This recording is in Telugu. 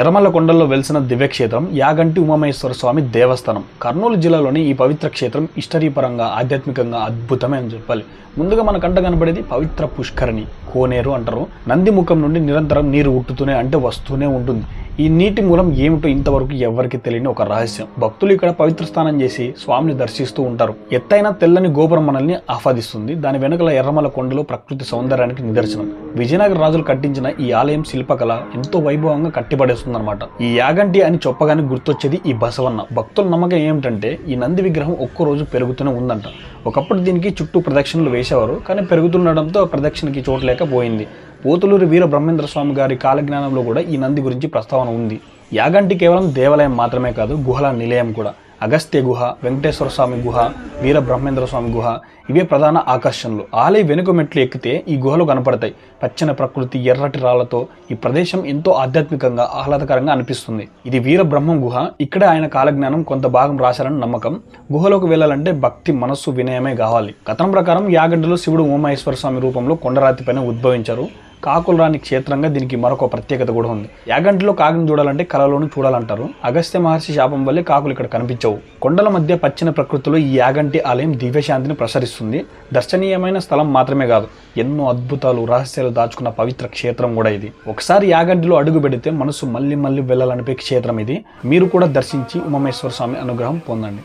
ఎర్రమల్ల కొండల్లో వెలిసిన దివ్యక్షేత్రం యాగంటి ఉమామహేశ్వర స్వామి దేవస్థానం. కర్నూలు జిల్లాలోని ఈ పవిత్ర క్షేత్రం హిస్టరీపరంగా ఆధ్యాత్మికంగా అద్భుతమే అని చెప్పాలి. ముందుగా మన కంట కనబడేది పవిత్ర పుష్కరిణి, కోనేరు అంటారు. నంది ముఖం నుండి నిరంతరం నీరు ఉట్టుతూనే అంటే వస్తూనే ఉంటుంది. ఈ నీటి మూలం ఏమిటో ఇంతవరకు ఎవరికి తెలియని ఒక రహస్యం. భక్తులు ఇక్కడ పవిత్ర స్నానం చేసి స్వామిని దర్శిస్తూ ఉంటారు. ఎత్తైన తెల్లని గోపురం మనల్ని ఆహ్వాదిస్తుంది. దాని వెనుకల ఎర్రమల్ల కొండలు ప్రకృతి సౌందర్యానికి నిదర్శనం. విజయనగర రాజులు కట్టించిన ఈ ఆలయం శిల్పకళ ఎంతో వైభవంగా కట్టిపడేస్తుంది అనమాట. ఈ యాగంటి అని చెప్పగానే గుర్తొచ్చేది ఈ బసవన్న. భక్తుల నమ్మకం ఏమిటంటే ఈ నంది విగ్రహం ఒక్కో రోజు పెరుగుతూనే ఉందంట. ఒకప్పుడు దీనికి చుట్టూ ప్రదక్షిణలు వేసేవారు, కానీ పెరుగుతుండడంతో ప్రదక్షిణకి చోటు లేక పోయింది. పోతులూరి వీర బ్రహ్మేంద్ర స్వామి గారి కాలజ్ఞానంలో కూడా ఈ నంది గురించి ప్రస్తావన ఉంది. యాగంటి కేవలం దేవాలయం మాత్రమే కాదు, గుహల నిలయం కూడా. అగస్త్య గుహ, వెంకటేశ్వర స్వామి గుహ, వీర బ్రహ్మేంద్ర స్వామి గుహ ఇవే ప్రధాన ఆకర్షణలు. ఆలయ వెనుక మెట్లు ఎక్కితే ఈ గుహలు కనపడతాయి. పచ్చని ప్రకృతి, ఎర్రటి రాళ్లతో ఈ ప్రదేశం ఎంతో ఆధ్యాత్మికంగా ఆహ్లాదకరంగా అనిపిస్తుంది. ఇది వీర బ్రహ్మం గుహ. ఇక్కడే ఆయన కాలజ్ఞానం కొంత భాగం రాశారని నమ్మకం. గుహలోకి వెళ్లాలంటే భక్తి, మనస్సు, వినయమే కావాలి. కథనం ప్రకారం యాగంటిలో శివుడు ఉమామహేశ్వర స్వామి రూపంలో కొండరాతిపైన ఉద్భవించారు. కాకులు రాని క్షేత్రంగా దీనికి మరొక ప్రత్యేకత కూడా ఉంది. యాగంటిలో కాకుని చూడాలంటే కళలోనూ చూడాలంటారు. అగస్త్య మహర్షి శాపం వల్లే కాకులు ఇక్కడ కనిపించవు. కొండల మధ్య పచ్చిన ప్రకృతిలో ఈ యాగంటి ఆలయం దివ్యశాంతిని ప్రసరిస్తుంది. దర్శనీయమైన స్థలం మాత్రమే కాదు, ఎన్నో అద్భుతాలు, రహస్యాలు దాచుకున్న పవిత్ర క్షేత్రం కూడా ఇది. ఒకసారి యాగంటిలో అడుగు పెడితే మనసు మళ్ళీ మళ్ళీ వెళ్ళాలనిపే క్షేత్రం ఇది. మీరు కూడా దర్శించి ఉమామహేశ్వర స్వామి అనుగ్రహం పొందండి.